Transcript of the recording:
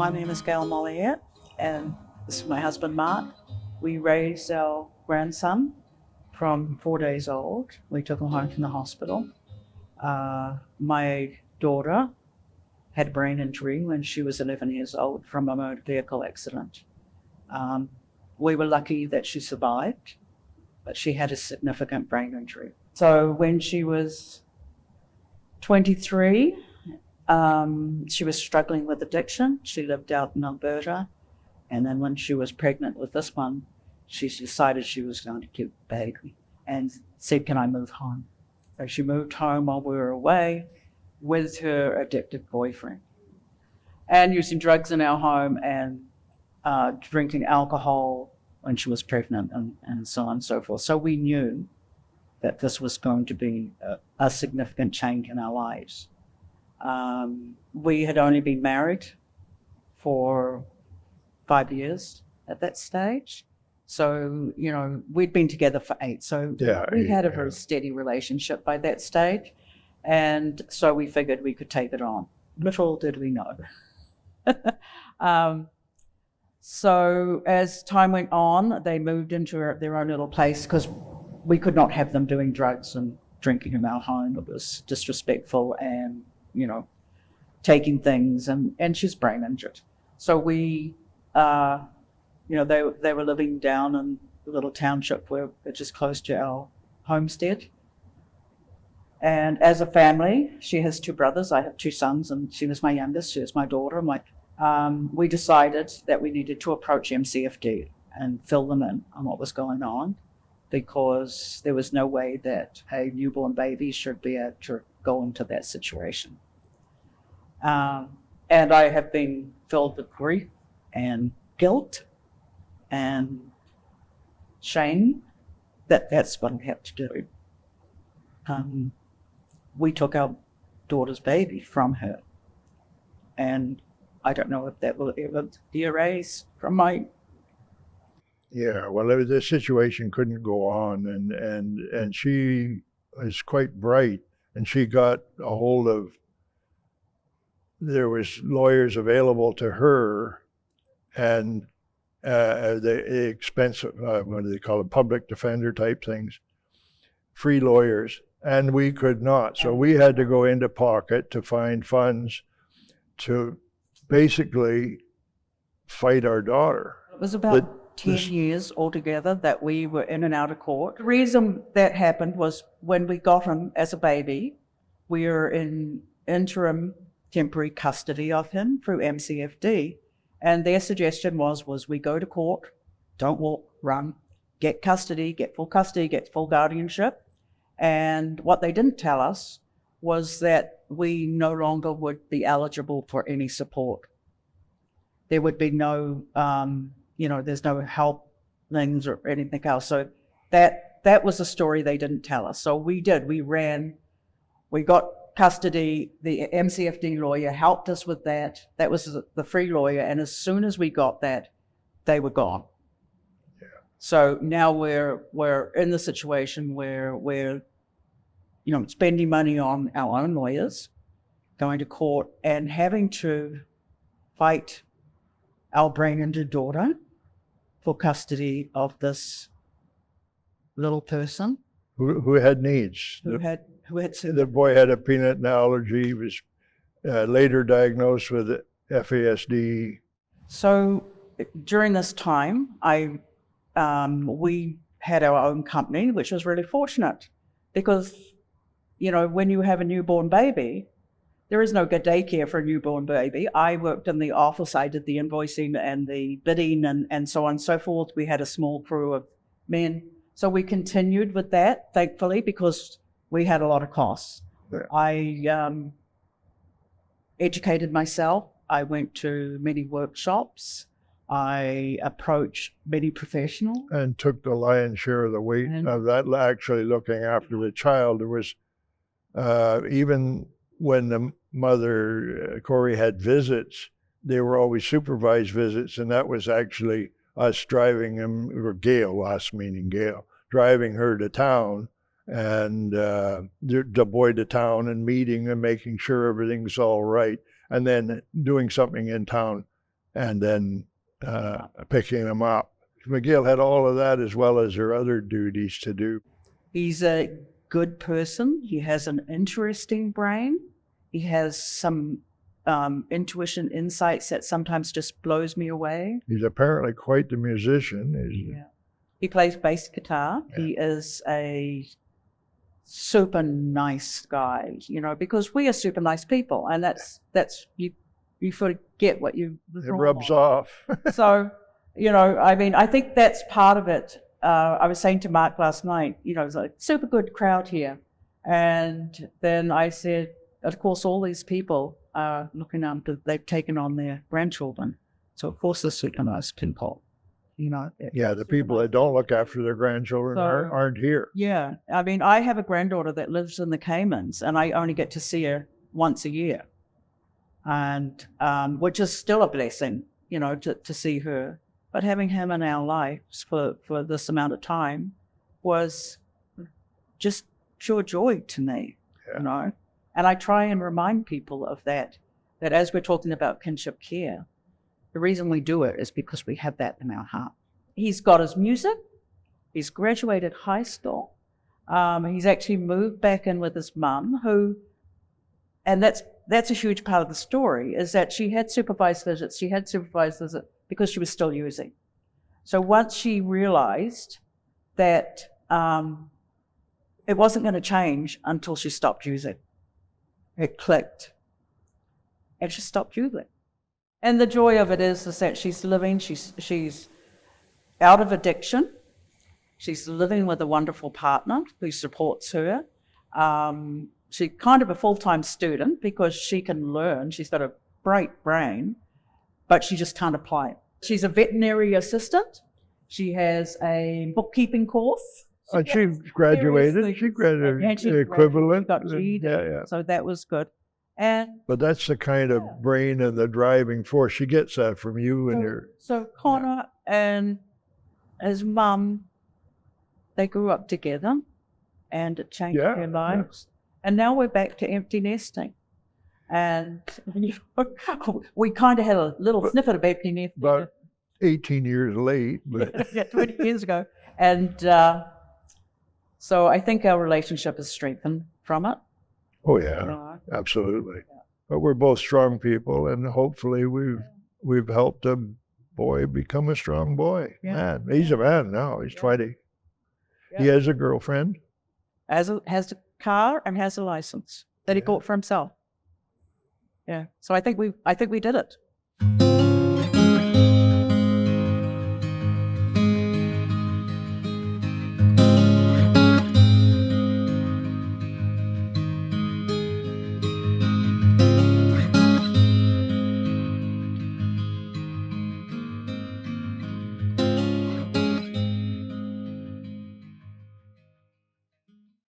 My name is Gail and Mark, and this is my husband Mark. We raised our grandson from 4 days old. We took him home from the hospital. My daughter had a brain injury when she was 11 years old from a motor vehicle accident. We were lucky that she survived, but she had a significant brain injury. So when she was 23, she was struggling with addiction. She lived out in Alberta. And then when she was pregnant with this one, she decided she was going to keep the baby and said, "Can I move home?" So she moved home while we were away with her addictive boyfriend and using drugs in our home and drinking alcohol when she was pregnant and so on and so forth. So we knew that this was going to be a significant change in our lives. We had only been married for 5 years at that stage. So, we'd been together for 8. So we had a very steady relationship by that stage. And so we figured we could take it on. Little did we know. So as time went on, they moved into their own little place because we could not have them doing drugs and drinking in our home. It was disrespectful and, taking things, and she's brain injured. So we, they were living down in a little township which is close to our homestead. And as a family, she has 2 brothers. I have 2 sons, and she was my youngest. She was my daughter. We decided that we needed to approach MCFD and fill them in on what was going on, because there was no way that a newborn baby should be able to go into that situation. And I have been filled with grief and guilt and shame that's what I have to do. We took our daughter's baby from her, and I don't know if that will ever be erased from my... Yeah, well, the situation couldn't go on, and she is quite bright, and she got a hold of, there was lawyers available to her, and the expensive, what do they call it, public defender type things, free lawyers, and we could not. So we had to go into pocket to find funds to basically fight our daughter. It was about 10 years altogether that we were in and out of court. The reason that happened was when we got him as a baby, we were in interim temporary custody of him through MCFD. And their suggestion was we go to court, don't walk, run, get custody, get full guardianship. And what they didn't tell us was that we no longer would be eligible for any support. There would be no, there's no help things or anything else. So that was a story they didn't tell us. So we ran, we got custody. The MCFD lawyer helped us with that. That was the free lawyer. And as soon as we got that, they were gone. Yeah. So now we're in the situation where we're, spending money on our own lawyers, going to court and having to fight our brain-injured daughter for custody of this little person who had needs. The boy had a peanut allergy, was later diagnosed with FASD. So during this time, we had our own company, which was really fortunate because, when you have a newborn baby, there is no good daycare for a newborn baby. I worked in the office. I did the invoicing and the bidding and so on and so forth. We had a small crew of men. So we continued with that, thankfully, because we had a lot of costs. Yeah. I educated myself. I went to many workshops. I approached many professionals. And took the lion's share of the weight of that, actually looking after the child. There was, even when the mother, Corey, had visits, they were always supervised visits, and that was actually us driving him, or Gail, us meaning Gail, driving her to town and the boy to town and meeting and making sure everything's all right, and then doing something in town and then picking them up. McGill had all of that as well as her other duties to do. He's a good person. He has an interesting brain. He has some intuition, insights that sometimes just blows me away. He's apparently quite the musician. Yeah. He plays bass guitar. Yeah. He is a super nice guy, because we are super nice people, and that's you forget what you. It rubs off. So, I think that's part of it. I was saying to Mark last night, it's a super good crowd here, and then I said, of course, all these people are looking after. They've taken on their grandchildren, so of course they're super nice people. Yeah, the people that don't look after their grandchildren aren't here. Yeah, I have a granddaughter that lives in the Caymans, and I only get to see her once a year, and which is still a blessing, to see her. But having him in our lives for this amount of time was just pure joy to me, And I try and remind people of that as we're talking about kinship care, the reason we do it is because we have that in our heart. He's got his music. He's graduated high school. He's actually moved back in with his mum, and that's a huge part of the story, is that she had supervised visits. She had supervised visits because she was still using. So once she realized that it wasn't going to change until she stopped using, it clicked, and she stopped using. And the joy of it is that she's living, she's out of addiction. She's living with a wonderful partner who supports her. She's kind of a full-time student because she can learn. She's got a great brain, but she just can't apply it. She's a veterinary assistant. She has a bookkeeping course. She graduated. She graduated equivalent. Got GED, so that was good. But that's the kind of brain and the driving force. She gets that from you and your... So Connor and his mum, they grew up together, and it changed their lives. And now we're back to empty nesting. And we kind of had a little snippet of empty nesting. About 18 years late. But... yeah, 20 years ago. And so I think our relationship is strengthened from it. Oh, yeah, absolutely. Yeah. But we're both strong people, and hopefully we've helped a boy become a strong boy. Yeah. Man, he's a man now. He's 20. Yeah. He has a girlfriend. Has a car and has a license that he bought for himself. Yeah. So I think we did it.